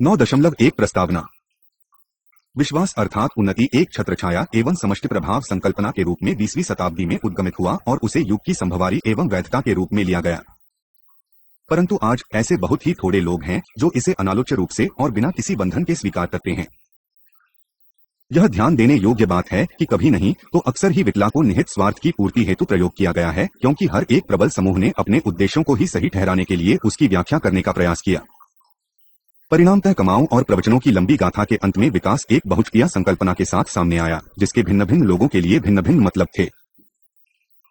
9.1 प्रस्तावना। विश्वास अर्थात उन्नति एक छत्रछाया एवं समष्टि प्रभाव संकल्पना के रूप में 20वीं शताब्दी में उद्गमित हुआ और उसे युग की संभवारी एवं वैधता के रूप में लिया गया। परंतु आज ऐसे बहुत ही थोड़े लोग हैं जो इसे अनालोच्य रूप से और बिना किसी बंधन के स्वीकार करते हैं। यह ध्यान देने योग्य बात है कि कभी नहीं तो अक्सर ही विकला को निहित स्वार्थ की पूर्ति हेतु प्रयोग किया गया है, क्योंकि हर एक प्रबल समूह ने अपने उद्देश्यों को ही सही ठहराने के लिए उसकी व्याख्या करने का प्रयास किया। परिणामतः कमाओं और प्रवचनों की लंबी गाथा के अंत में विकास एक बहुचक्रिया संकल्पना के साथ सामने आया, जिसके भिन्न भिन्न लोगों के लिए भिन्न भिन्न मतलब थे।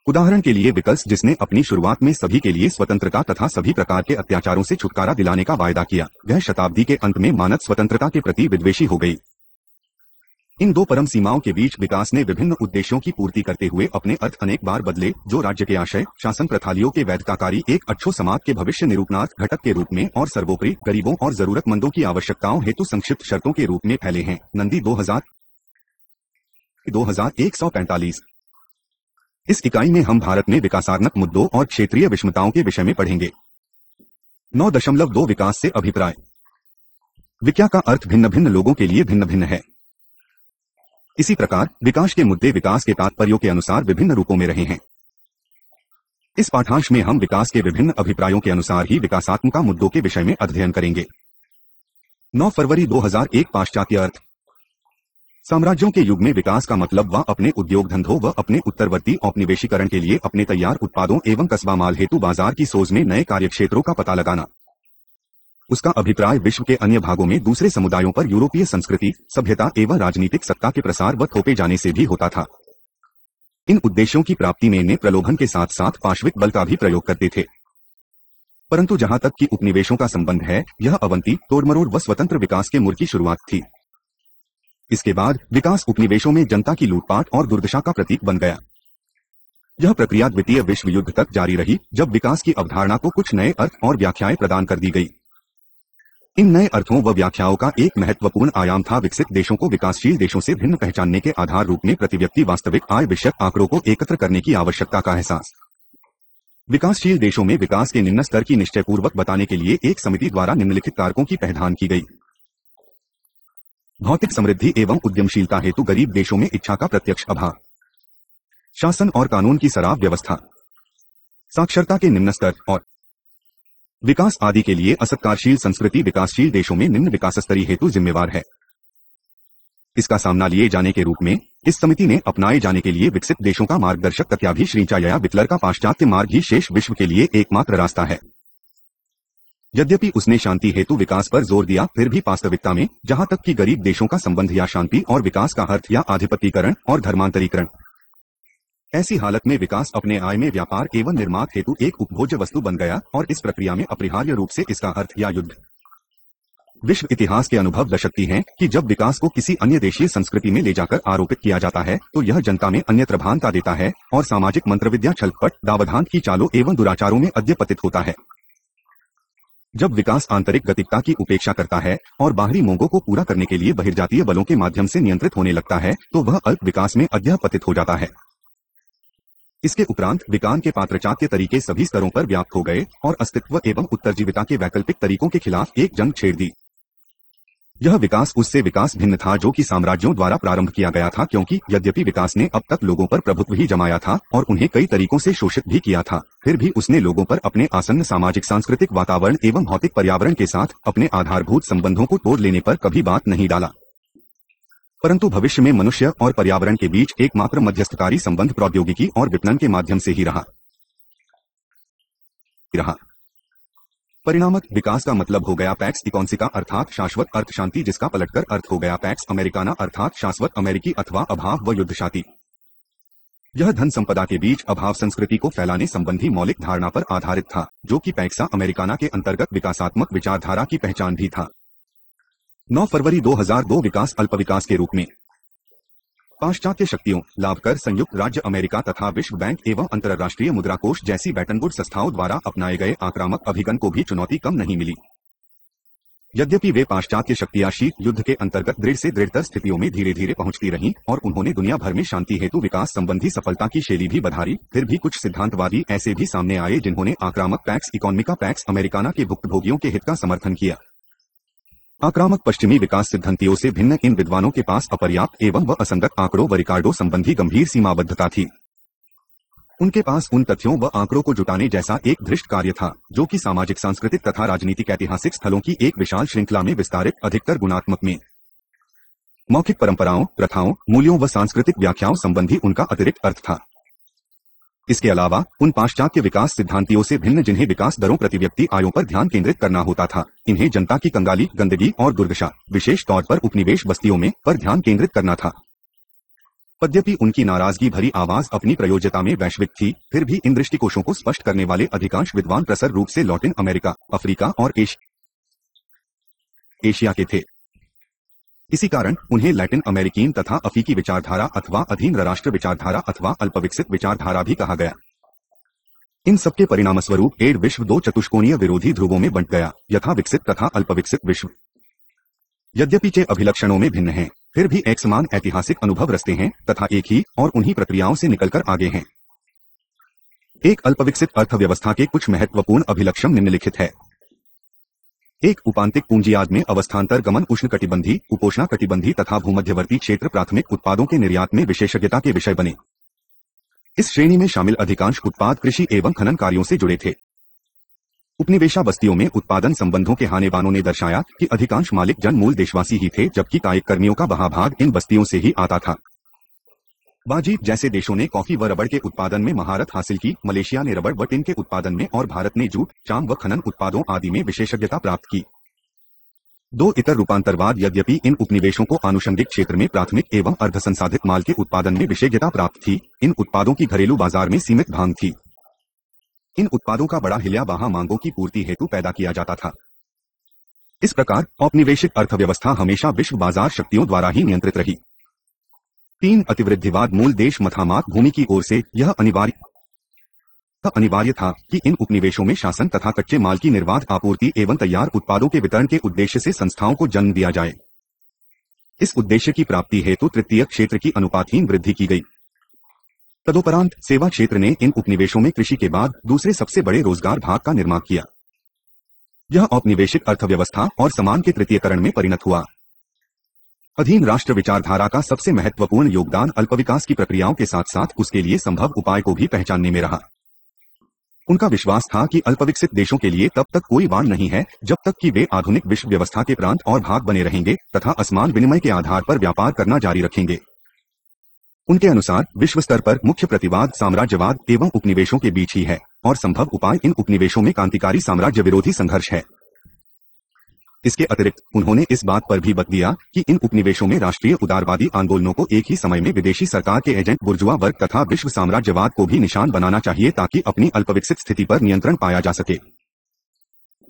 उदाहरण के लिए विकल्स, जिसने अपनी शुरुआत में सभी के लिए स्वतंत्रता तथा सभी प्रकार के अत्याचारों से छुटकारा दिलाने का वायदा किया, वह शताब्दी के अंत में मानव स्वतंत्रता के प्रति विद्वेषी हो गई। इन दो परम सीमाओं के बीच विकास ने विभिन्न उद्देश्यों की पूर्ति करते हुए अपने अर्थ अनेक बार बदले, जो राज्य के आशय, शासन प्रथालियों के वैधताकारी एक अच्छो समाज के भविष्य निरूपणार्थ घटक के रूप में और सर्वोपरि गरीबों और जरूरतमंदों की आवश्यकताओं हेतु संक्षिप्त शर्तों के रूप में फैले हैं। नंदी 2145। इस इकाई में हम भारत में विकासात्मक मुद्दों और क्षेत्रीय विषमताओं के विषय में पढ़ेंगे। 9.2 विकास से अभिप्राय। विज्ञा का अर्थ भिन्न भिन्न लोगों के लिए भिन्न भिन्न है। इसी प्रकार विकास के मुद्दे विकास के तात्पर्यों के अनुसार विभिन्न रूपों में रहे हैं। इस पाठांश में हम विकास के विभिन्न अभिप्रायों के अनुसार ही विकासात्मक मुद्दों के विषय में अध्ययन करेंगे। 9 फरवरी 2001 पाश्चात्य अर्थ। साम्राज्यों के युग में विकास का मतलब व अपने उद्योग धंधों व अपने उत्तरवर्ती औपनिवेशीकरण के लिए अपने तैयार उत्पादों एवं कस्बा माल हेतु बाजार की सोच में नए कार्यक्षेत्रों का पता लगाना। उसका अभिप्राय विश्व के अन्य भागों में दूसरे समुदायों पर यूरोपीय संस्कृति, सभ्यता एवं राजनीतिक सत्ता के प्रसार व थोपे जाने से भी होता था। इन उद्देश्यों की प्राप्ति में ने प्रलोभन के साथ साथ पाशविक बल का भी प्रयोग करते थे। परंतु जहां तक कि उपनिवेशों का संबंध है, यह अवंती, तोड़मरोड़ व स्वतंत्र विकास के मूल की शुरुआत थी। इसके बाद विकास उपनिवेशों में जनता की लूटपाट और दुर्दशा का प्रतीक बन गया। यह प्रक्रिया द्वितीय विश्व युद्ध तक जारी रही, जब विकास की अवधारणा को कुछ नए अर्थ और व्याख्याएं प्रदान कर दी गई। इन नए अर्थों व व्याख्याओं का एक महत्वपूर्ण आयाम था विकसित देशों को विकासशील देशों से भिन्न पहचानने के आधार रूप में प्रति व्यक्ति वास्तविक आय विषयक आंकड़ों को एकत्र करने की आवश्यकता का एहसास। विकासशील देशों में विकास के निम्न स्तर की निश्चयपूर्वक बताने के लिए एक समिति द्वारा निम्नलिखित कारकों की पहचान की गई। भौतिक समृद्धि एवं उद्यमशीलता हेतु गरीब देशों में इच्छा का प्रत्यक्ष अभाव, शासन और कानून की सराव व्यवस्था, साक्षरता के निम्न स्तर और विकास आदि के लिए असत्कारशील संस्कृति विकासशील देशों में निम्न विकास स्तरीय हेतु जिम्मेवार है। इसका सामना लिए जाने के रूप में इस समिति ने अपनाए जाने के लिए विकसित देशों का मार्गदर्शक तथ्याभिश्रिंचा या विटलर का पाश्चात्य मार्ग ही शेष विश्व के लिए एकमात्र रास्ता है। यद्यपि उसने शांति हेतु विकास पर जोर दिया, फिर भी वास्तविकता में जहां तक कि गरीब देशों का संबंध या शांति और विकास का अर्थ या आधिपत्यीकरण और धर्मांतरीकरण, ऐसी हालत में विकास अपने आय में व्यापार एवं निर्मात हेतु एक उपभोज्य वस्तु बन गया और इस प्रक्रिया में अपरिहार्य रूप से इसका अर्थ या युद्ध। विश्व इतिहास के अनुभव दर्शाती हैं कि जब विकास को किसी अन्य देशीय संस्कृति में ले जाकर आरोपित किया जाता है तो यह जनता में अन्यत्र भ्रांता देता है और सामाजिक मंत्रविद्या, छलकपट, दावधान की चालों एवं दुराचारों में अद्यपतित होता है। जब विकास आंतरिक गतिकता की उपेक्षा करता है और बाहरी मोंगों को पूरा करने के लिए बहिर्जातीय बलों के माध्यम से नियंत्रित होने लगता है तो वह अल्प विकास में अद्यपतित हो जाता है। इसके उपरांत विकान के पात्रचात्य तरीके सभी स्तरों पर व्याप्त हो गए और अस्तित्व एवं उत्तरजीविता के वैकल्पिक तरीकों के खिलाफ एक जंग छेड़ दी। यह विकास उससे विकास भिन्न था जो कि साम्राज्यों द्वारा प्रारंभ किया गया था, क्योंकि यद्यपि विकास ने अब तक लोगों पर प्रभुत्व ही जमाया था और उन्हें कई तरीकों से शोषित भी किया था, फिर भी उसने लोगों पर अपने आसन्न सामाजिक सांस्कृतिक वातावरण एवं भौतिक पर्यावरण के साथ अपने आधारभूत संबंधों को तोड़ लेने पर कभी बात नहीं डाला। परंतु भविष्य में मनुष्य और पर्यावरण के बीच एकमात्र मध्यस्थकारी संबंध प्रौद्योगिकी और विपणन के माध्यम से ही रहा। परिणामत विकास का मतलब हो गया पैक्स इकोनॉमिका अर्थात शाश्वत अर्थ शांति, जिसका पलटकर अर्थ हो गया पैक्स अमेरिकाना अर्थात शाश्वत अमेरिकी अथवा अभाव व युद्ध शांति। यह धन संपदा के बीच अभाव संस्कृति को फैलाने संबंधी मौलिक धारणा पर आधारित था, जो कि पैक्सा अमेरिकाना के अंतर्गत विकासात्मक विचारधारा की पहचान भी था। 9 फरवरी 2002 विकास अल्प विकास के रूप में। पाश्चात्य शक्तियों, लाभकर संयुक्त राज्य अमेरिका तथा विश्व बैंक एवं अंतर्राष्ट्रीय मुद्रा कोष जैसी बैटन वुड्स संस्थाओं द्वारा अपनाए गए आक्रामक अभिगम को भी चुनौती कम नहीं मिली। यद्यपि वे पाश्चात्य शक्तियां शीत युद्ध के अंतर्गत दृढ़ से दृढ़तर स्थितियों में धीरे धीरे पहुंचती रहीं और उन्होंने दुनिया भर में शांति हेतु विकास संबंधी सफलता की शैली भी बधारी, फिर भी कुछ सिद्धांतवादी ऐसे भी सामने आए जिन्होंने आक्रामक पैक्स इकोनॉमिका पैक्स अमेरिकाना के भुक्तभोगियों के हित का समर्थन किया। आक्रामक पश्चिमी विकास सिद्धांतियों से भिन्न इन विद्वानों के पास अपर्याप्त एवं व असंगत आंकड़ों व रिकॉर्डों संबंधी गंभीर सीमाबद्धता थी। उनके पास उन तथ्यों व आंकड़ों को जुटाने जैसा एक धृष्ट कार्य था जो कि सामाजिक, सांस्कृतिक तथा राजनीतिक ऐतिहासिक स्थलों की एक विशाल श्रृंखला में विस्तारित, अधिकतर गुणात्मक में मौखिक परंपराओं, प्रथाओं, मूल्यों व सांस्कृतिक व्याख्याओं संबंधी उनका अतिरिक्त अर्थ था। इसके अलावा उन पाश्चात्य विकास सिद्धांतियों से भिन्न जिन्हें विकास दरों प्रति व्यक्ति आयों पर ध्यान केंद्रित करना होता था, इन्हें जनता की कंगाली, गंदगी और दुर्दशा, विशेष तौर पर उपनिवेश बस्तियों में, पर ध्यान केंद्रित करना था। यद्यपि उनकी नाराजगी भरी आवाज अपनी प्रयोज्यता में वैश्विक थी, फिर भी इन दृष्टिकोशों को स्पष्ट करने वाले अधिकांश विद्वान प्रसर रूप से लैटिन अमेरिका, अफ्रीका और एशिया के थे। इसी कारण उन्हें लैटिन अमेरिकीन तथा अफ्रीकी विचारधारा अथवा अधीन राष्ट्र विचारधारा अथवा अल्पविकसित विचारधारा भी कहा गया। इन सबके परिणामस्वरूप एड विश्व दो चतुष्कोणीय विरोधी ध्रुवों में बंट गया, यथा विकसित तथा अल्पविकसित विश्व। यद्यपि चे अभिलक्षणों में भिन्न हैं, फिर भी एक समान ऐतिहासिक अनुभव रचते हैं तथा एक ही और उन्हीं प्रक्रियाओं से निकलकर आगे हैं। एक अल्पविकसित अर्थव्यवस्था के कुछ महत्वपूर्ण अभिलक्षण निम्नलिखित है। एक उपांतिक पूंजीवाद में अवस्थान्तर गमन उष्णकटिबंधी, उपोष्णकटिबंधी तथा भूमध्यवर्ती क्षेत्र प्राथमिक उत्पादों के निर्यात में विशेषज्ञता के विषय बने। इस श्रेणी में शामिल अधिकांश उत्पाद कृषि एवं खनन कार्यों से जुड़े थे। उपनिवेशा बस्तियों में उत्पादन संबंधों के हानेबानों ने दर्शाया कि अधिकांश मालिक जन मूल देशवासी ही थे, जबकि कायिक कर्मियों का महाभाग इन बस्तियों से ही आता था। बाजीत जैसे देशों ने कॉफी व रबड़ के उत्पादन में महारत हासिल की, मलेशिया ने रबड़ व टिन के उत्पादन में और भारत ने जूट, चाम व खनन उत्पादों आदि में विशेषज्ञता प्राप्त की। दो इतर रूपांतरवाद यद्यपि इन उपनिवेशों को आनुषंगिक क्षेत्र में प्राथमिक एवं अर्धसंसाधित माल के उत्पादन में विशेषज्ञता प्राप्त थी, इन उत्पादों की घरेलू बाजार में सीमित भांग थी। इन उत्पादों का बड़ा हिल्या वहां मांगों की पूर्ति हेतु पैदा किया जाता था। इस प्रकार औपनिवेशिक अर्थव्यवस्था हमेशा विश्व बाजार शक्तियों द्वारा ही नियंत्रित रही। 3 अतिवृद्धिवाद मूल देश मथामात भूमि की ओर से यह अनिवार्य था कि इन उपनिवेशों में शासन तथा कच्चे माल की निर्बाध आपूर्ति एवं तैयार उत्पादों के वितरण के उद्देश्य से संस्थाओं को जन्म दिया जाए। इस उद्देश्य की प्राप्ति हेतु तृतीय क्षेत्र की अनुपातहीन वृद्धि की गई। तदुपरांत सेवा क्षेत्र ने इन उपनिवेशों में कृषि के बाद दूसरे सबसे बड़े रोजगार भाग का निर्माण किया। यह औपनिवेशिक अर्थव्यवस्था और समान के तृतीयकरण में परिणत हुआ। अधीन राष्ट्र विचारधारा का सबसे महत्वपूर्ण योगदान अल्पविकास की प्रक्रियाओं के साथ साथ उसके लिए संभव उपाय को भी पहचानने में रहा। उनका विश्वास था कि अल्पविकसित देशों के लिए तब तक कोई वाण नहीं है जब तक कि वे आधुनिक विश्व व्यवस्था के प्रांत और भाग बने रहेंगे तथा असमान विनिमय के आधार पर व्यापार करना जारी रखेंगे। उनके अनुसार विश्व स्तर पर मुख्य प्रतिवाद साम्राज्यवाद एवं उपनिवेशों के बीच ही है और संभव उपाय इन उपनिवेशों में क्रांतिकारी साम्राज्य विरोधी संघर्ष है। इसके अतिरिक्त उन्होंने इस बात पर भी बल दिया कि इन उपनिवेशों में राष्ट्रीय उदारवादी आंदोलनों को एक ही समय में विदेशी सरकार के एजेंट बुर्जुआ वर्ग तथा विश्व साम्राज्यवाद को भी निशान बनाना चाहिए ताकि अपनी अल्पविकसित स्थिति पर नियंत्रण पाया जा सके।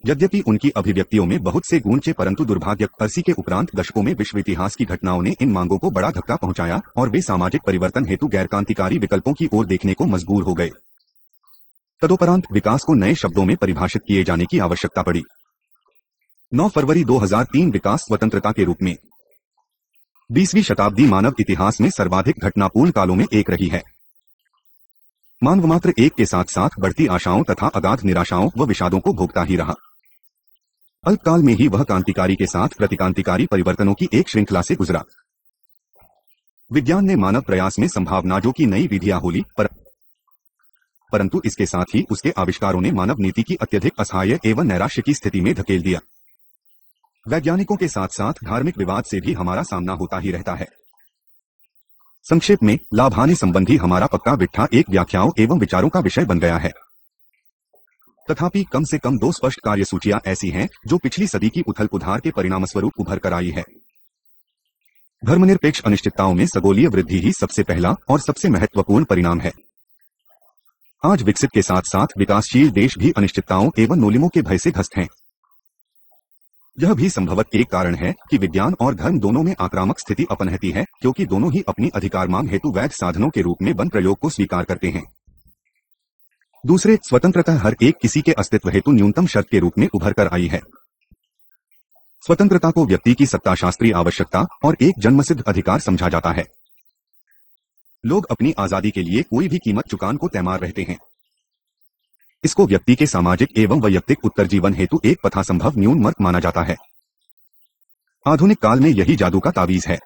यद्यपि उनकी अभिव्यक्तियों में बहुत से गुण थे, परंतु दुर्भाग्य अर्सी के उपरांत दशकों में विश्व इतिहास की घटनाओं ने इन मांगों को बड़ा धक्का पहुंचाया और वे सामाजिक परिवर्तन हेतु गैरक्रांतिकारी विकल्पों की ओर देखने को मजबूर हो गए। तदुपरांत विकास को नए शब्दों में परिभाषित किए जाने की आवश्यकता पड़ी। 9 फरवरी 2003 विकास स्वतंत्रता के रूप में 20वीं शताब्दी मानव इतिहास में सर्वाधिक घटनापूर्ण कालों में एक रही है। मानव मात्र एक के साथ साथ बढ़ती आशाओं तथा अगाध निराशाओं व विषादों को भोगता ही रहा। अल्पकाल में ही वह क्रांतिकारी के साथ प्रतिक्रांतिकारी परिवर्तनों की एक श्रृंखला से गुजरा। विज्ञान ने मानव प्रयास में संभावनाओं की नई विधियां खोली, परंतु इसके साथ ही उसके आविष्कारों ने मानव नीति की अत्यधिक असहाय एवं नैराश्य की स्थिति में धकेल दिया। वैज्ञानिकों के साथ साथ धार्मिक विवाद से भी हमारा सामना होता ही रहता है। संक्षेप में लाभाने संबंधी हमारा पक्का विट्ठा एक व्याख्याओं एवं विचारों का विषय बन गया है। तथापि कम से कम 2 स्पष्ट कार्यसूचियां ऐसी हैं जो पिछली सदी की उथल पुथार के परिणामस्वरूप उभर कर आई है। धर्मनिरपेक्ष अनिश्चितताओं में खगोलीय वृद्धि ही सबसे पहला और सबसे महत्वपूर्ण परिणाम है। आज विकसित के साथ साथ विकासशील देश भी अनिश्चितताओं एवं नोलिमों के भय से ग्रस्त हैं। यह भी संभवतः एक कारण है कि विज्ञान और धर्म दोनों में आक्रामक स्थिति अपनहती है, क्योंकि दोनों ही अपनी अधिकार मांग हेतु वैध साधनों के रूप में बल प्रयोग को स्वीकार करते हैं। दूसरे, स्वतंत्रता हर एक किसी के अस्तित्व हेतु न्यूनतम शर्त के रूप में उभर कर आई है। स्वतंत्रता को व्यक्ति की सत्ताशास्त्रीय आवश्यकता और एक जन्मसिद्ध अधिकार समझा जाता है। लोग अपनी आजादी के लिए कोई भी कीमत चुकाने को तैयार रहते हैं। इसको व्यक्ति के सामाजिक एवं वैयक्तिक उत्तरजीवन हेतु एक पथासंभव न्यून मार्ग माना जाता है। आधुनिक काल में यही जादू का तावीज है।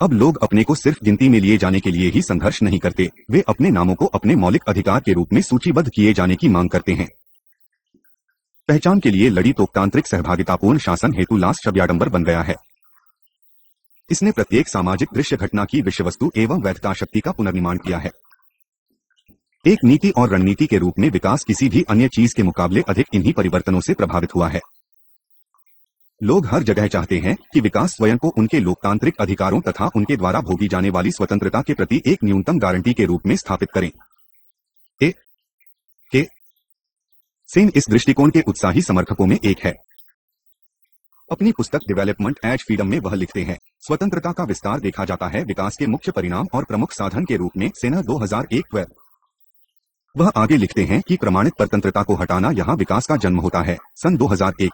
अब लोग अपने को सिर्फ गिनती में लिए जाने के लिए ही संघर्ष नहीं करते, वे अपने नामों को अपने मौलिक अधिकार के रूप में सूचीबद्ध किए जाने की मांग करते हैं। पहचान के लिए लड़ी लोकतांत्रिक सहभागितापूर्ण शासन हेतु लास्ट शब्दाडंबर बन गया है। इसने प्रत्येक सामाजिक दृश्य घटना की विषयवस्तु एवं वैधता शक्ति का पुनर्निर्माण किया है। एक नीति और रणनीति के रूप में विकास किसी भी अन्य चीज के मुकाबले अधिक इन्हीं परिवर्तनों से प्रभावित हुआ है। लोग हर जगह चाहते हैं कि विकास स्वयं को उनके लोकतांत्रिक अधिकारों तथा उनके द्वारा भोगी जाने वाली स्वतंत्रता के प्रति एक न्यूनतम गारंटी के रूप में स्थापित करें। सेन इस दृष्टिकोण के उत्साही समर्थकों में एक है। अपनी पुस्तक डेवलपमेंट एज फ्रीडम में वह लिखते हैं, स्वतंत्रता का विस्तार देखा जाता है विकास के मुख्य परिणाम और प्रमुख साधन के रूप में। सेना 2001। वह आगे लिखते हैं कि प्रमाणित परतंत्रता को हटाना यहाँ विकास का जन्म होता है। सन 2001।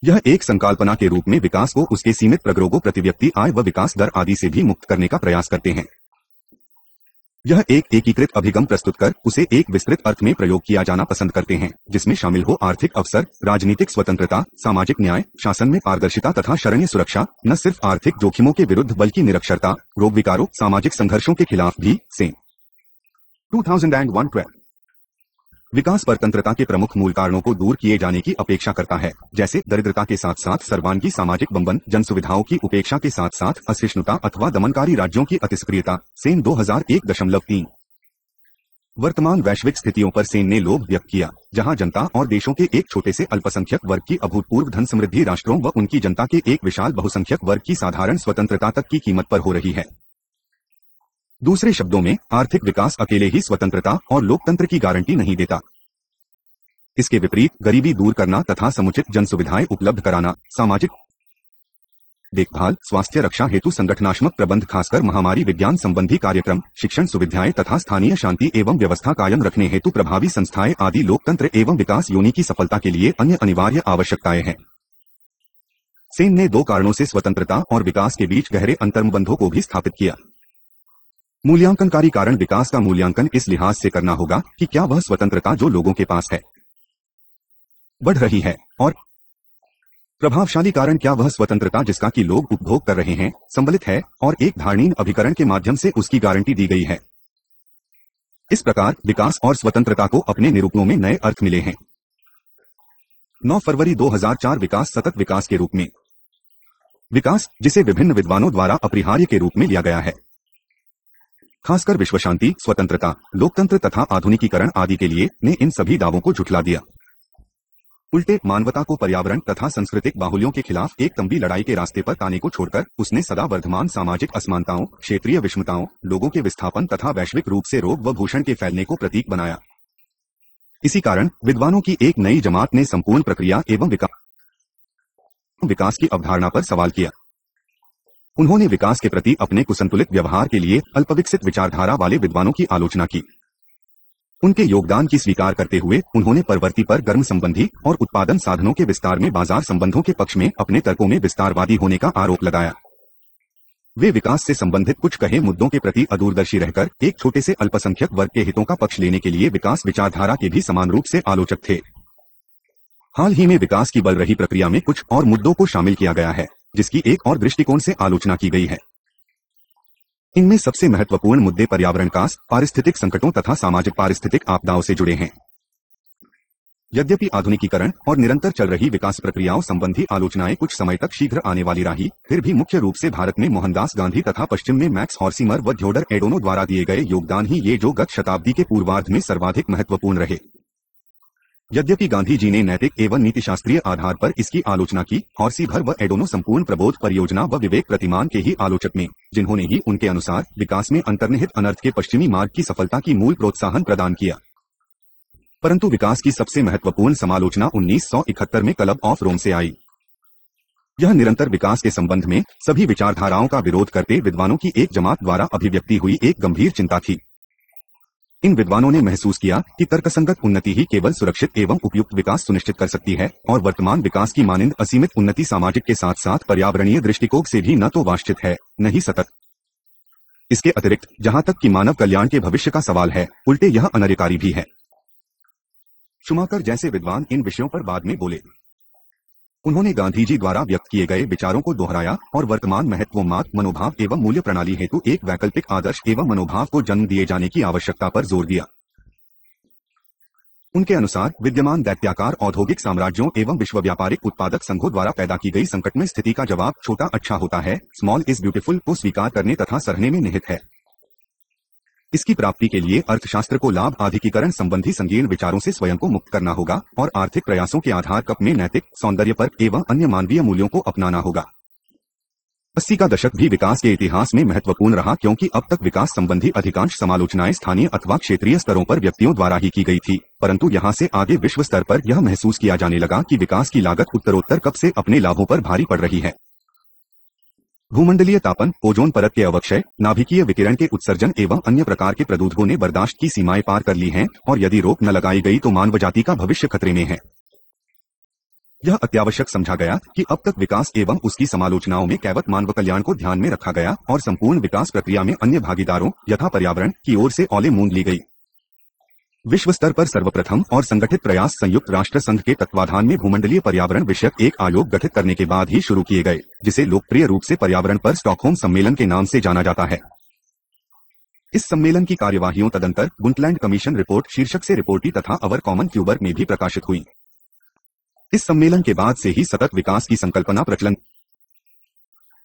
यह एक संकल्पना के रूप में विकास को उसके सीमित प्रगरोगों प्रतिव्यक्ति आय व विकास दर आदि से भी मुक्त करने का प्रयास करते हैं। यह एक एकीकृत अभिगम प्रस्तुत कर उसे एक विस्तृत अर्थ में प्रयोग किया जाना पसंद करते हैं, जिसमें शामिल हो आर्थिक अवसर, राजनीतिक स्वतंत्रता, सामाजिक न्याय, शासन में पारदर्शिता तथा शरणीय सुरक्षा, न सिर्फ आर्थिक जोखिमों के विरुद्ध बल्कि निरक्षरता, रोग विकारों, सामाजिक संघर्षों के खिलाफ भी। सेन 2001। विकास परतंत्रता के प्रमुख मूल कारणों को दूर किए जाने की अपेक्षा करता है, जैसे दरिद्रता के साथ साथ सर्वांगी सामाजिक बंधन, जन सुविधाओं की उपेक्षा के साथ साथ असहिष्णुता अथवा दमनकारी राज्यों की अतिसक्रियता। सेन 2001.3। वर्तमान वैश्विक स्थितियों पर सेन ने लोभ व्यक्त किया, जहां जनता और देशों के एक छोटे से अल्पसंख्यक वर्ग की अभूतपूर्व धन समृद्धि राष्ट्रों व उनकी जनता के एक विशाल बहुसंख्यक वर्ग की साधारण स्वतंत्रता तक की कीमत पर हो रही है। दूसरे शब्दों में, आर्थिक विकास अकेले ही स्वतंत्रता और लोकतंत्र की गारंटी नहीं देता। इसके विपरीत गरीबी दूर करना तथा समुचित जन सुविधाएं उपलब्ध कराना, सामाजिक देखभाल, स्वास्थ्य रक्षा हेतु संगठनात्मक प्रबंध, खासकर महामारी विज्ञान संबंधी कार्यक्रम, शिक्षण सुविधाएं तथा स्थानीय शांति एवं व्यवस्था कायम रखने हेतु प्रभावी संस्थाएं आदि लोकतंत्र एवं विकास योनि की सफलता के लिए अन्य अनिवार्य आवश्यकताएं हैं। सेन ने दो कारणों से स्वतंत्रता और विकास के बीच गहरे अंतर्संबंधों को भी स्थापित किया। मूल्यांकनकारी कारण, विकास का मूल्यांकन इस लिहाज से करना होगा कि क्या वह स्वतंत्रता जो लोगों के पास है बढ़ रही है, और प्रभावशाली कारण, क्या वह स्वतंत्रता जिसका कि लोग उपभोग कर रहे हैं संबलित है और एक धारणीय अभिकरण के माध्यम से उसकी गारंटी दी गई है। इस प्रकार विकास और स्वतंत्रता को अपने निरूपणों में नए अर्थ मिले हैं। 9 फरवरी 2004। विकास सतत विकास के रूप में। विकास, जिसे विभिन्न विद्वानों द्वारा अपरिहार्य के रूप में लिया गया है, खासकर विश्व शांति, स्वतंत्रता, लोकतंत्र तथा आधुनिकीकरण आदि के लिए, ने इन सभी दावों को झुठला दिया। उल्टे मानवता को पर्यावरण तथा सांस्कृतिक बाहुल्यों के खिलाफ एक तंबी लड़ाई के रास्ते पर ताने को छोड़कर उसने सदा वर्धमान सामाजिक असमानताओं, क्षेत्रीय विषमताओं, लोगों के विस्थापन तथा वैश्विक रूप से रोग व भूषण के फैलने को प्रतीक बनाया। इसी कारण विद्वानों की एक नई जमात ने संपूर्ण प्रक्रिया एवं विकास की अवधारणा पर सवाल किया। उन्होंने विकास के प्रति अपने कुसंतुलित व्यवहार के लिए अल्पविकसित विचारधारा वाले विद्वानों की आलोचना की। उनके योगदान की स्वीकार करते हुए उन्होंने प्रवृत्ति पर गर्म संबंधी और उत्पादन साधनों के विस्तार में बाजार संबंधों के पक्ष में अपने तर्कों में विस्तारवादी होने का आरोप लगाया। वे विकास से संबंधित कुछ कहे मुद्दों के प्रति अदूरदर्शी रहकर एक छोटे से अल्पसंख्यक वर्ग के हितों का पक्ष लेने के लिए विकास विचारधारा के भी समान रूप से आलोचक थे। हाल ही में विकास की बढ़ रही प्रक्रिया में कुछ और मुद्दों को शामिल किया गया है, जिसकी एक और दृष्टिकोण से आलोचना की गई है। इनमें सबसे महत्वपूर्ण मुद्दे पर्यावरण विकास, पारिस्थितिक संकटों तथा सामाजिक पारिस्थितिक आपदाओं से जुड़े हैं। यद्यपि आधुनिकीकरण और निरंतर चल रही विकास प्रक्रियाओं संबंधी आलोचनाएं कुछ समय तक शीघ्र आने वाली रही, फिर भी मुख्य रूप से भारत में मोहनदास गांधी तथा पश्चिम में मैक्स हॉर्सिमर व थियोडर एडोनो द्वारा दिए गए योगदान ही ये जो गत शताब्दी के पूर्वार्ध में सर्वाधिक महत्वपूर्ण रहे। यद्यपि गांधी जी ने नैतिक एवं नीतिशास्त्रीय आधार पर इसकी आलोचना की, हॉर्सिमर व एडोनो संपूर्ण प्रबोध परियोजना व विवेक प्रतिमान के ही आलोचक में, जिन्होंने ही उनके अनुसार विकास में अंतर्निहित अनर्थ के पश्चिमी मार्ग की सफलता की मूल प्रोत्साहन प्रदान किया। परंतु विकास की सबसे महत्वपूर्ण समालोचना 1971 में क्लब ऑफ रोम से आई। यह निरंतर विकास के संबंध में सभी विचारधाराओं का विरोध करते विद्वानों की एक जमात द्वारा अभिव्यक्ति हुई एक गंभीर चिंता थी। इन विद्वानों ने महसूस किया कि तर्कसंगत उन्नति ही केवल सुरक्षित एवं उपयुक्त विकास सुनिश्चित कर सकती है, और वर्तमान विकास की मानंद असीमित उन्नति सामाजिक के साथ साथ पर्यावरणीय दृष्टिकोण से भी न तो वांछित है, न ही सतत। इसके अतिरिक्त जहां तक कि मानव कल्याण के भविष्य का सवाल है, उल्टे यह अनर्यकारी भी है। शुमाकर जैसे विद्वान इन विषयों पर बाद में बोले। उन्होंने गांधी जी द्वारा व्यक्त किए गए विचारों को दोहराया और वर्तमान महत्वोन्माद मनोभाव एवं मूल्य प्रणाली हेतु एक वैकल्पिक आदर्श एवं मनोभाव को जन्म दिए जाने की आवश्यकता पर जोर दिया। उनके अनुसार विद्यमान दैत्याकार औद्योगिक साम्राज्यों एवं विश्व व्यापारिक उत्पादक संघों द्वारा पैदा की गई संकट में स्थिति का जवाब छोटा अच्छा होता है, स्मॉल इज ब्यूटीफुल को स्वीकार करने तथा सराहने में निहित है। इसकी प्राप्ति के लिए अर्थशास्त्र को लाभ आधिकीकरण संबंधी संकीर्ण विचारों से स्वयं को मुक्त करना होगा और आर्थिक प्रयासों के आधार कप में नैतिक, सौंदर्यपरक एवं अन्य मानवीय मूल्यों को अपनाना होगा। 80 का दशक भी विकास के इतिहास में महत्वपूर्ण रहा क्योंकि अब तक विकास संबंधी अधिकांश समालोचनाएं स्थानीय अथवा क्षेत्रीय स्तरों पर व्यक्तियों द्वारा ही की गई थी, परंतु यहां से आगे विश्व स्तर पर यह महसूस किया जाने लगा कि विकास की लागत उत्तरोत्तर कब से अपने लाभों पर भारी पड़ रही है। भूमंडलीय तापन, ओजोन परत के अवक्षय, नाभिकीय विकिरण के उत्सर्जन एवं अन्य प्रकार के प्रदूषकों ने बर्दाश्त की सीमाएं पार कर ली हैं और यदि रोक न लगाई गई तो मानव जाति का भविष्य खतरे में है। यह अत्यावश्यक समझा गया कि अब तक विकास एवं उसकी समालोचनाओं में केवल मानव कल्याण को ध्यान में रखा गया और संपूर्ण विकास प्रक्रिया में अन्य भागीदारों यथा पर्यावरण की ओर से औले मूंद ली गई। विश्व स्तर पर सर्वप्रथम और संगठित प्रयास संयुक्त राष्ट्र संघ के तत्वाधान में भूमंडलीय पर्यावरण विषयक एक आयोग गठित करने के बाद ही शुरू किए गए, जिसे लोकप्रिय रूप से पर्यावरण पर स्टॉकहोम सम्मेलन के नाम से जाना जाता है। इस सम्मेलन की कार्यवाहियों तदंतर बुंटलैंड कमीशन रिपोर्ट शीर्षक से रिपोर्टी तथा अवर कॉमन फ्यूबर में भी प्रकाशित हुई। इस सम्मेलन के बाद से ही सतत विकास की संकल्पना प्रचलन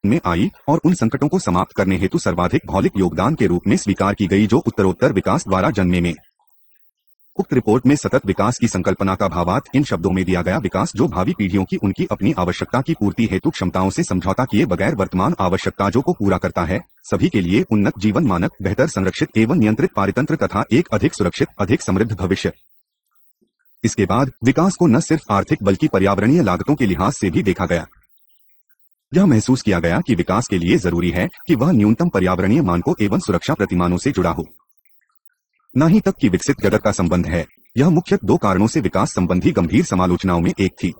में आई और उन संकटों को समाप्त करने हेतु सर्वाधिक भौतिक योगदान के रूप में स्वीकार की गई जो उत्तरोत्तर विकास द्वारा जन्मे में। उक्त रिपोर्ट में सतत विकास की संकल्पना का भावार्थ इन शब्दों में दिया गया: विकास जो भावी पीढ़ियों की उनकी अपनी आवश्यकता की पूर्ति हेतु क्षमताओं से समझौता किए बगैर वर्तमान आवश्यकताओं को पूरा करता है, सभी के लिए उन्नत जीवन मानक, बेहतर संरक्षित एवं नियंत्रित पारितंत्र तथा एक अधिक सुरक्षित, अधिक समृद्ध भविष्य। इसके बाद विकास को न सिर्फ आर्थिक बल्कि पर्यावरणीय लागतों के लिहाज से भी देखा गया। यह महसूस किया गया कि विकास के लिए जरूरी है कि वह न्यूनतम पर्यावरणीय मानकों एवं सुरक्षा प्रतिमानों से जुड़ा हो, न ही तक कि विकसित जगत का संबंध है। यह मुख्यतः दो कारणों से विकास संबंधी गंभीर समालोचनाओं में एक थी।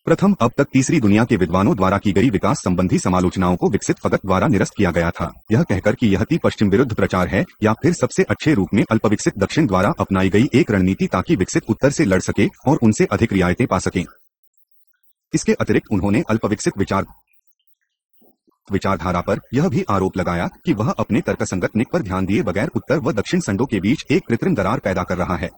प्रथम, अब तक तीसरी दुनिया के विद्वानों द्वारा की गई विकास संबंधी समालोचनाओं को विकसित जगत द्वारा निरस्त किया गया था, यह कहकर कि यह पश्चिम विरुद्ध प्रचार है या फिर सबसे अच्छे रूप में अल्पविकसित दक्षिण द्वारा अपनाई गई एक रणनीति ताकि विकसित उत्तर से लड़ सके और उनसे अधिक रियायतें पा सकें। इसके अतिरिक्त उन्होंने अल्पविकसित विचारधारा पर यह भी आरोप लगाया कि वह अपने तर्कसंगत निक पर ध्यान दिए बगैर उत्तर व दक्षिण संडों के बीच एक कृत्रिम दरार पैदा कर रहा है।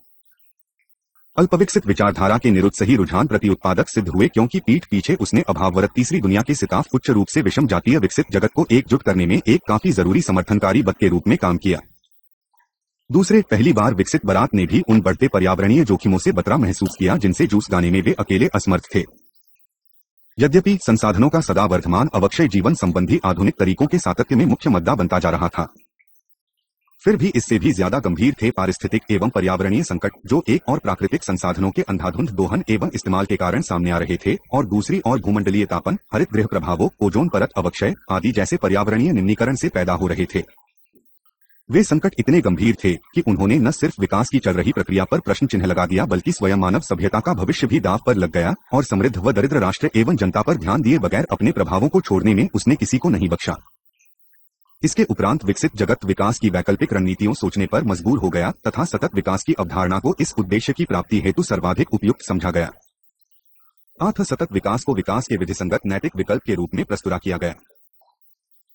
अल्पविकसित विचारधारा के निरुत्साही रुझान प्रति उत्पादक सिद्ध हुए क्योंकि पीठ पीछे उसने अभाववरत तीसरी दुनिया के सिताफ उच्च रूप से विषम जातीय विकसित जगत को एकजुट करने में एक काफी जरूरी समर्थनकारी बल के रूप में काम किया। दूसरे, पहली बार विकसित बारात ने भी उन बढ़ते पर्यावरणीय जोखिमों से बतरा महसूस किया जिनसे जूझ गाने में वे अकेले असमर्थ थे। यद्यपि संसाधनों का सदा वर्धमान अवक्षय जीवन संबंधी आधुनिक तरीकों के सातत्य में मुख्य मुद्दा बनता जा रहा था, फिर भी इससे भी ज्यादा गंभीर थे पारिस्थितिक एवं पर्यावरणीय संकट जो एक और प्राकृतिक संसाधनों के अंधाधुंध दोहन एवं इस्तेमाल के कारण सामने आ रहे थे और दूसरी ओर भूमंडलीय तापन, हरित गृह प्रभावों, ओजोन परत अवक्षय आदि जैसे पर्यावरणीय निम्नीकरण से पैदा हो रहे थे। वे संकट इतने गंभीर थे कि उन्होंने न सिर्फ विकास की चल रही प्रक्रिया पर प्रश्न चिन्ह लगा दिया बल्कि स्वयं मानव सभ्यता का भविष्य भी दांव पर लग गया और समृद्ध व दरिद्र राष्ट्र एवं जनता पर ध्यान दिए बगैर अपने प्रभावों को छोड़ने में उसने किसी को नहीं बख्शा। इसके उपरांत विकसित जगत विकास की वैकल्पिक रणनीतियों सोचने पर मजबूर हो गया तथा सतत विकास की अवधारणा को इस उद्देश्य की प्राप्ति हेतु सर्वाधिक उपयुक्त समझा गया। सतत विकास को विकास के विधिसंगत नैतिक विकल्प के रूप में प्रस्तुत किया गया।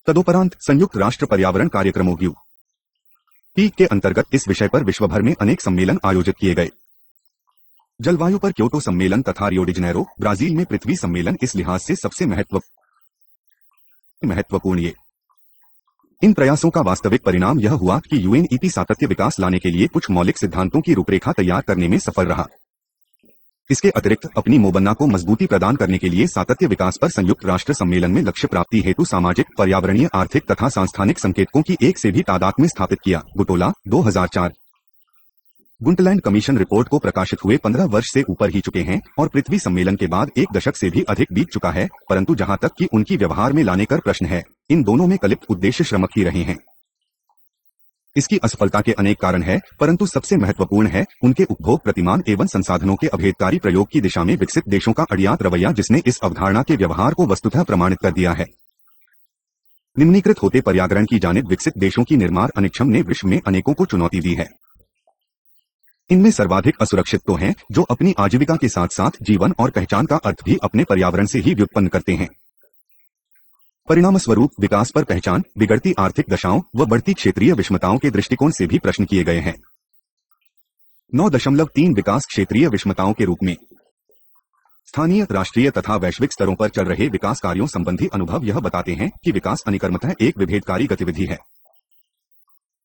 तदुपरांत संयुक्त राष्ट्र पर्यावरण कार्यक्रमों UNEP के अंतर्गत इस विषय पर विश्व भर में अनेक सम्मेलन आयोजित किए गए। जलवायु पर क्योटो सम्मेलन तथा रियो डी जनेरो, ब्राजील में पृथ्वी सम्मेलन इस लिहाज से सबसे महत्वपूर्ण ये। इन प्रयासों का वास्तविक परिणाम यह हुआ कि UNEP सातत्य विकास लाने के लिए कुछ मौलिक सिद्धांतों की रूपरेखा तैयार करने में सफल रहा। इसके अतिरिक्त अपनी मोबन्ना को मजबूती प्रदान करने के लिए सातत्य विकास पर संयुक्त राष्ट्र सम्मेलन में लक्ष्य प्राप्ति हेतु सामाजिक, पर्यावरणीय, आर्थिक तथा सांस्थानिक संकेतकों की एक से भी तादाद में स्थापित किया। बुटोला 2004। बुंटलैंड कमीशन रिपोर्ट को प्रकाशित हुए 15 वर्ष से ऊपर ही चुके हैं और पृथ्वी सम्मेलन के बाद एक दशक से भी अधिक बीत चुका है, परंतु जहां तक कि उनकी व्यवहार में लाने कर प्रश्न है, इन दोनों में कलिप्त उद्देश्य श्रमक ही रहे हैं। इसकी असफलता के अनेक कारण है, परंतु सबसे महत्वपूर्ण है उनके उपभोग प्रतिमान एवं संसाधनों के अभेदकारी प्रयोग की दिशा में विकसित देशों का अड़ियात रवैया जिसने इस अवधारणा के व्यवहार को वस्तुतः प्रमाणित कर दिया है। निम्नीकृत होते पर्यावरण की जानिब विकसित देशों की निर्माण अनिक्षम ने विश्व में अनेकों को चुनौती दी है। इनमें सर्वाधिक असुरक्षित तो हैं जो अपनी आजीविका के साथ साथ जीवन और पहचान का अर्थ भी अपने पर्यावरण से ही व्युत्पन्न करते हैं। परिणामस्वरूप विकास पर पहचान, बिगड़ती आर्थिक दशाओं व बढ़ती क्षेत्रीय विषमताओं के दृष्टिकोण से भी प्रश्न किए गए हैं। 9.3 विकास क्षेत्रीय विषमताओं के रूप में स्थानीय, राष्ट्रीय तथा वैश्विक स्तरों पर चल रहे विकास कार्यों संबंधी अनुभव यह बताते हैं कि विकास अनिकर्मतः एक विभेदकारी गतिविधि है।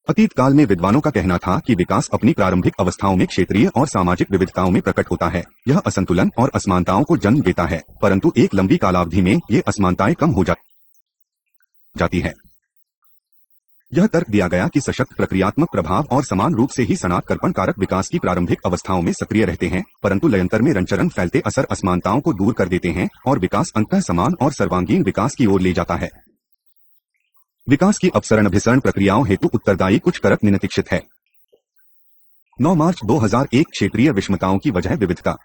अतीत काल में विद्वानों का कहना था कि विकास अपनी प्रारंभिक अवस्थाओं में क्षेत्रीय और सामाजिक विविधताओं में प्रकट होता है। यह असंतुलन और असमानताओं को जन्म देता है, परंतु एक लंबी कालावधि में ये असमानताएं कम हो जाती है। यह तर्क दिया गया कि सशक्त प्रक्रियात्मक प्रभाव और समान रूप से ही सनातकर्पण कारक विकास की प्रारंभिक अवस्थाओं में सक्रिय रहते हैं, परंतु लयंतर में रंचरण फैलते असर असमानताओं को दूर कर देते हैं और विकास अंततः समान और सर्वांगीण विकास की ओर ले जाता है। विकास की अपसरण अभिसरण प्रक्रियाओं हेतु उत्तरदायी कुछ कारक निम्नलिखित है। 9 मार्च 2001 क्षेत्रीय विषमताओं की वजह विविधता।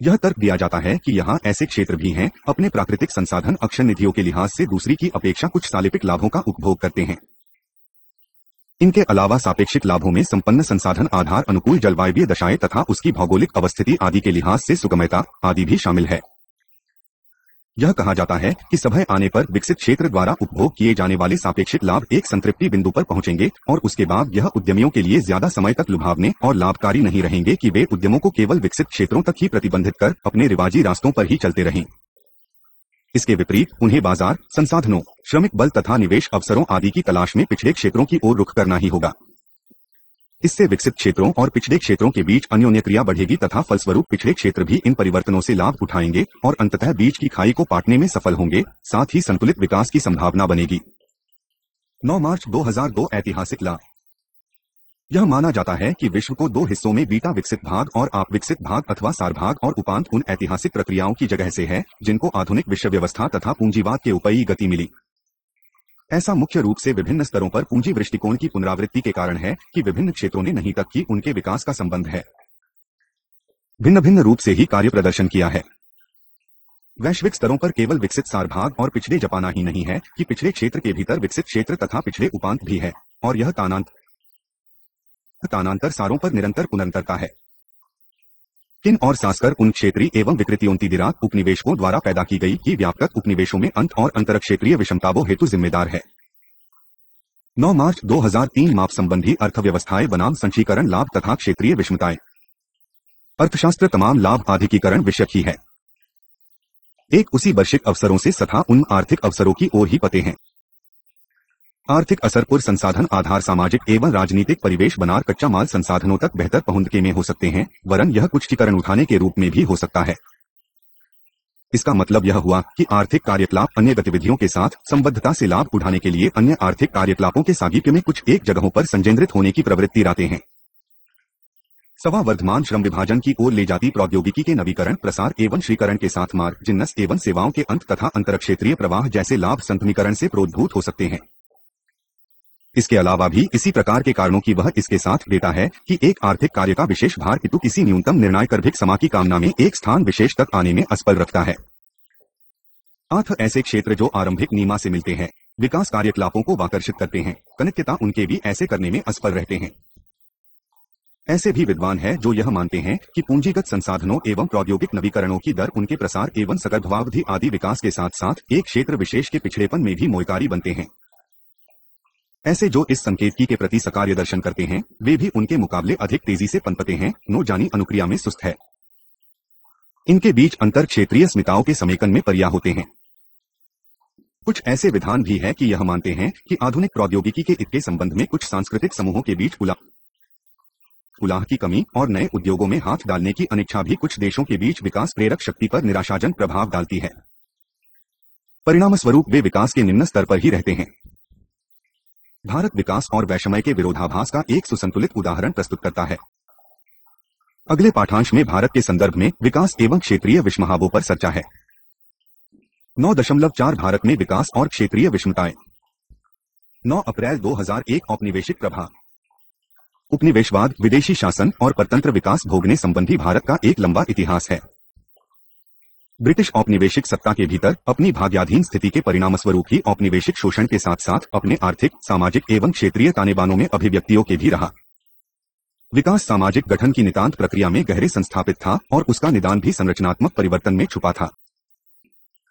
यह तर्क दिया जाता है कि यहाँ ऐसे क्षेत्र भी हैं अपने प्राकृतिक संसाधन अक्षय निधियों के लिहाज से दूसरी की अपेक्षा कुछ सालिपिक लाभों का उपभोग करते हैं। इनके अलावा सापेक्षिक लाभों में संपन्न संसाधन, आधार, अनुकूल जलवायवीय दशाएं तथा उसकी भौगोलिक अवस्थिति आदि के लिहाज से सुगमता आदि भी शामिल है। यह कहा जाता है कि समय आने पर विकसित क्षेत्र द्वारा उपभोग किए जाने वाले सापेक्षिक लाभ एक संतृप्ति बिंदु पर पहुंचेंगे और उसके बाद यह उद्यमियों के लिए ज्यादा समय तक लुभावने और लाभकारी नहीं रहेंगे कि वे उद्यमों को केवल विकसित क्षेत्रों तक ही प्रतिबंधित कर अपने रिवाजी रास्तों पर ही चलते रहें। इसके विपरीत उन्हें बाजार, संसाधनों, श्रमिक बल तथा निवेश अवसरों आदि की तलाश में पिछड़े क्षेत्रों की ओर रुख करना ही होगा। इससे विकसित क्षेत्रों और पिछड़े क्षेत्रों के बीच अन्योन्य क्रिया बढ़ेगी तथा फलस्वरूप पिछड़े क्षेत्र भी इन परिवर्तनों से लाभ उठाएंगे और अंततः बीच की खाई को पाटने में सफल होंगे, साथ ही संतुलित विकास की संभावना बनेगी। 9 मार्च 2002 ऐतिहासिक लाभ। यह माना जाता है कि विश्व को दो हिस्सों में बीटा विकसित भाग और आप विकसित भाग अथवा सारभाग और उपांत उन ऐतिहासिक प्रक्रियाओं की जगह से है जिनको आधुनिक विश्व व्यवस्था तथा पूंजीवाद के उपई गति मिली। ऐसा मुख्य रूप से विभिन्न स्तरों पर पूंजी दृष्टिकोण की पुनरावृत्ति के कारण है कि विभिन्न क्षेत्रों ने नहीं तक कि उनके विकास का संबंध है भिन्न भिन्न रूप से ही कार्य प्रदर्शन किया है। वैश्विक स्तरों पर केवल विकसित सारभाग और पिछड़े जपाना ही नहीं है कि पिछड़े क्षेत्र के भीतर विकसित क्षेत्र तथा पिछड़े उपांत भी है और यह तानांतर सारों पर निरंतर पुनर्तरता है। किन और सासकर उन क्षेत्रीय एवं विकृतियोंतिदिरात उपनिवेशों द्वारा पैदा की गई कि व्यापक उपनिवेशों में अंत और अंतरक्षेत्रीय विषमताओं हेतु जिम्मेदार है। 9 मार्च 2003 माप संबंधी अर्थव्यवस्थाएं बनाम संचीकरण लाभ तथा क्षेत्रीय विषमताएं। अर्थशास्त्र तमाम लाभ आधिकीकरण विषयक ही है। एक उसी वैश्विक अवसरों से तथा उन आर्थिक अवसरों की ओर ही पते हैं। आर्थिक असर पूर्व संसाधन आधार सामाजिक एवं राजनीतिक परिवेश बनार कच्चा माल संसाधनों तक बेहतर पहुंच के में हो सकते हैं, वरन यह कुछीकरण उठाने के रूप में भी हो सकता है। इसका मतलब यह हुआ कि आर्थिक कार्यकलाप अन्य गतिविधियों के साथ संबद्धता से लाभ उठाने के लिए अन्य आर्थिक कार्यकलापों के सागिप्य में कुछ एक जगहों पर संकेंद्रित होने की प्रवृत्ति लाते हैं। सवा वर्धमान श्रम विभाजन की ओर ले जाती प्रौद्योगिकी के नवीकरण, प्रसार एवं श्रीकरण के साथ मार्ग, जिन्नस एवं सेवाओं के अंत तथा अंतरक्षेत्रीय प्रवाह जैसे लाभ संतुलीकरण से प्रोद्भूत हो सकते हैं। इसके अलावा भी इसी प्रकार के कारणों की वह इसके साथ देता है कि एक आर्थिक कार्य का विशेष भार हेतु किसी न्यूनतम निर्णायक समा की कामना में एक स्थान विशेष तक आने में असफल रखता है। ऐसे क्षेत्र जो आरंभिक नीमा से मिलते हैं, विकास कार्यकलापों को आकर्षित करते हैं, कनिष्ठता उनके भी ऐसे करने में असफल रहते हैं। ऐसे भी विद्वान हैं जो यह मानते हैं कि पूंजीगत संसाधनों एवं प्रौद्योगिक नवीकरणों की दर उनके प्रसार एवं सकर्भवावधि आदि विकास के साथ साथ एक क्षेत्र विशेष के पिछड़ेपन में भी मोयकारी बनते हैं। ऐसे जो इस संकेतकी के प्रति सकार्य दर्शन करते हैं, वे भी उनके मुकाबले अधिक तेजी से पनपते हैं, नो जानी अनुक्रिया में सुस्त है। इनके बीच अंतर क्षेत्रीय स्मिताओं के समेकन में परिया होते हैं। कुछ ऐसे विधान भी है कि यह मानते हैं कि आधुनिक प्रौद्योगिकी के इसके संबंध में कुछ सांस्कृतिक समूहों के बीच उलाह की कमी और नए उद्योगों में हाथ डालने की अनिच्छा भी कुछ देशों के बीच विकास प्रेरक शक्ति पर निराशाजनक प्रभाव डालती है। परिणामस्वरूप वे विकास के निम्न स्तर पर ही रहते हैं। भारत विकास और वैषम्य के विरोधाभास का एक सुसंतुलित उदाहरण प्रस्तुत करता है। अगले पाठांश में भारत के संदर्भ में विकास एवं क्षेत्रीय विषमताओं पर चर्चा है। 9.4 भारत में विकास और क्षेत्रीय विषमताएं। 9 अप्रैल 2001 औपनिवेशिक प्रभाव। उपनिवेशवाद, विदेशी शासन और परतंत्र विकास भोगने संबंधी भारत का एक लंबा इतिहास है। ब्रिटिश औपनिवेशिक सत्ता के भीतर अपनी भाग्याधीन स्थिति के परिणामस्वरूप ही औपनिवेशिक शोषण के साथ साथ अपने आर्थिक, सामाजिक एवं क्षेत्रीय तानेबानों में अभिव्यक्तियों के भी रहा। विकास सामाजिक गठन की नितांत प्रक्रिया में गहरे संस्थापित था और उसका निदान भी संरचनात्मक परिवर्तन में छुपा था।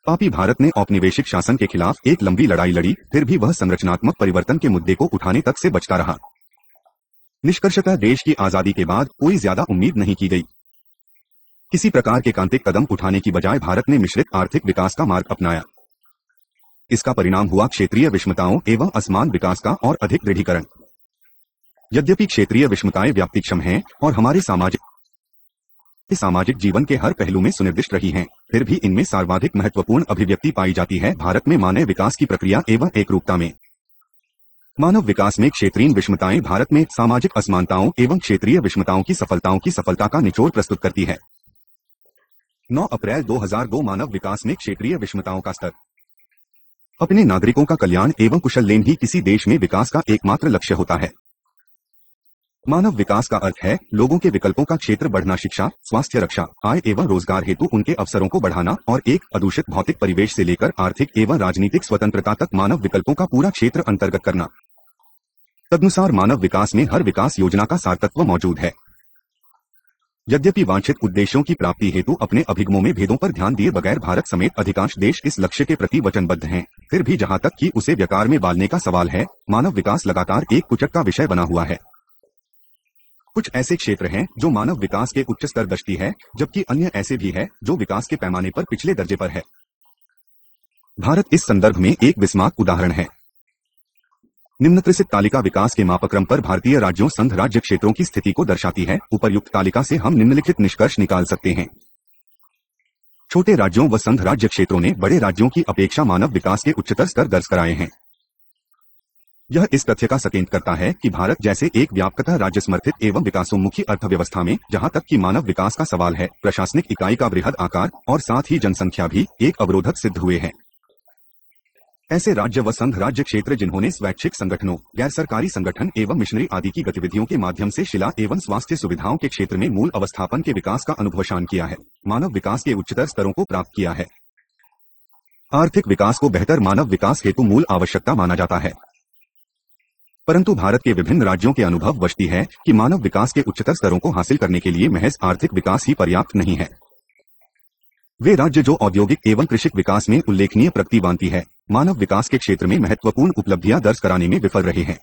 पापी भारत ने औपनिवेशिक शासन के खिलाफ एक लंबी लड़ाई लड़ी, फिर भी वह संरचनात्मक परिवर्तन के मुद्दे को उठाने तक से बचता रहा। निष्कर्षतः देश की आजादी के बाद कोई ज्यादा उम्मीद नहीं की गई। किसी प्रकार के क्रांतिक कदम उठाने की बजाय भारत ने मिश्रित आर्थिक विकास का मार्ग अपनाया। इसका परिणाम हुआ क्षेत्रीय विषमताओं एवं असमान विकास का और अधिक दृढ़ीकरण। यद्यपि क्षेत्रीय विषमताएं व्याप्तिक्षम हैं और हमारे सामाजिक जीवन के हर पहलू में सुनिर्दिष्ट रही हैं, फिर भी इनमें सर्वाधिक महत्वपूर्ण अभिव्यक्ति पाई जाती है भारत में मानव विकास की प्रक्रिया एवं एकरूपता में। मानव विकास में क्षेत्रीय विषमताएं भारत में सामाजिक असमानताओं एवं क्षेत्रीय विषमताओं की सफलता का निचोड़ प्रस्तुत करती है। 9 अप्रैल 2002 मानव विकास में क्षेत्रीय विषमताओं का स्तर। अपने नागरिकों का कल्याण एवं कुशल लेन ही किसी देश में विकास का एकमात्र लक्ष्य होता है। मानव विकास का अर्थ है लोगों के विकल्पों का क्षेत्र बढ़ना, शिक्षा, स्वास्थ्य, रक्षा, आय एवं रोजगार हेतु उनके अवसरों को बढ़ाना और एक अदूषित भौतिक परिवेश से लेकर आर्थिक एवं राजनीतिक स्वतंत्रता तक मानव विकल्पों का पूरा क्षेत्र अंतर्गत करना। तदनुसार मानव विकास में हर विकास योजना का सारतत्व मौजूद है। यद्यपि वांछित उद्देश्यों की प्राप्ति हेतु अपने अभिगमों में भेदों पर ध्यान दिए बगैर भारत समेत अधिकांश देश इस लक्ष्य के प्रति वचनबद्ध हैं, फिर भी जहां तक कि उसे व्यापार में बालने का सवाल है, मानव विकास लगातार एक कुचट का विषय बना हुआ है। कुछ ऐसे क्षेत्र हैं जो मानव विकास के उच्च स्तर दर्शाती है, जबकि अन्य ऐसे भी है जो विकास के पैमाने पर पिछले दर्जे पर है। भारत इस संदर्भ में एक विस्माक उदाहरण है। निम्नलिखित तालिका विकास के मापक्रम पर भारतीय राज्यों संघ राज्य क्षेत्रों की स्थिति को दर्शाती है। उपर्युक्त तालिका से हम निम्नलिखित निष्कर्ष निकाल सकते हैं। छोटे राज्यों व संघ राज्य क्षेत्रों ने बड़े राज्यों की अपेक्षा मानव विकास के उच्चतर स्तर दर्ज कराए हैं। यह इस तथ्य का संकेत करता है कि भारत जैसे एक व्यापकतः राज्य समर्थित एवं विकासोन्मुखी अर्थव्यवस्था में जहां तक कि मानव विकास का सवाल है, प्रशासनिक इकाई का बृहद आकार और साथ ही जनसंख्या भी एक अवरोधक सिद्ध हुए हैं। ऐसे राज्य व संघ राज्य क्षेत्र जिन्होंने स्वैच्छिक संगठनों, गैर सरकारी संगठन एवं मिशनरी आदि की गतिविधियों के माध्यम से शिला एवं स्वास्थ्य सुविधाओं के क्षेत्र में मूल अवस्थापन के विकास का अनुभवशान किया है, मानव विकास के उच्चतर स्तरों को प्राप्त किया है। आर्थिक विकास को बेहतर मानव विकास हेतु मूल आवश्यकता माना जाता है, परंतु भारत के विभिन्न राज्यों के अनुभव वशती है कि मानव विकास के उच्चतर स्तरों को हासिल करने के लिए महज आर्थिक विकास ही पर्याप्त नहीं है। वे राज्य जो औद्योगिक एवं कृषिक विकास में उल्लेखनीय प्रगति बांधती है, मानव विकास के क्षेत्र में महत्वपूर्ण उपलब्धियां दर्ज कराने में विफल रहे हैं।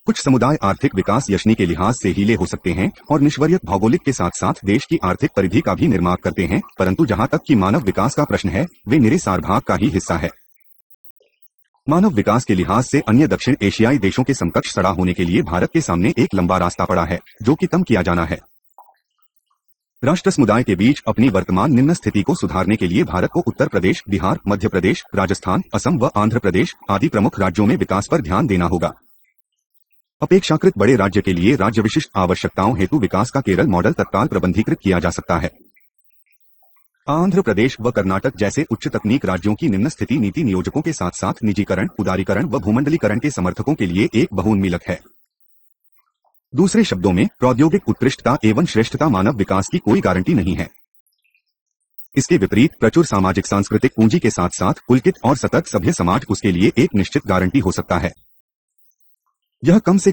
कुछ समुदाय आर्थिक विकास यशनी के लिहाज से हीले हो सकते हैं और निष्वरियत भौगोलिक के साथ साथ देश की आर्थिक परिधि का भी निर्माण करते हैं, परंतु जहां तक कि मानव विकास का प्रश्न है, वे निरे सारभाग का ही हिस्सा है। मानव विकास के लिहाज से अन्य दक्षिण एशियाई देशों के समकक्ष खड़ा होने के लिए भारत के सामने एक लंबा रास्ता पड़ा है, जो कि तय किया जाना है। राष्ट्र समुदाय के बीच अपनी वर्तमान निम्न स्थिति को सुधारने के लिए भारत को उत्तर प्रदेश, बिहार, मध्य प्रदेश, राजस्थान, असम व आंध्र प्रदेश आदि प्रमुख राज्यों में विकास पर ध्यान देना होगा। अपेक्षाकृत बड़े राज्य के लिए राज्य विशिष्ट आवश्यकताओं हेतु विकास का केरल मॉडल तत्काल प्रबंधीकृत किया जा सकता है। आंध्र प्रदेश व कर्नाटक जैसे उच्च तकनीक राज्यों की निम्न स्थिति नीति नियोजकों के साथ साथ निजीकरण, उदारीकरण व भूमंडलीकरण के समर्थकों के लिए एक बहुउन्मीलक है। दूसरे शब्दों में, प्रौद्योगिक उत्कृष्टता एवं श्रेष्ठता मानव विकास की कोई गारंटी नहीं है। इसके विपरीत प्रचुर सामाजिक सांस्कृतिक पूंजी के साथ साथ पुलकित और सतर्क सभ्य समाज उसके लिए एक निश्चित गारंटी हो सकता है। यह कम से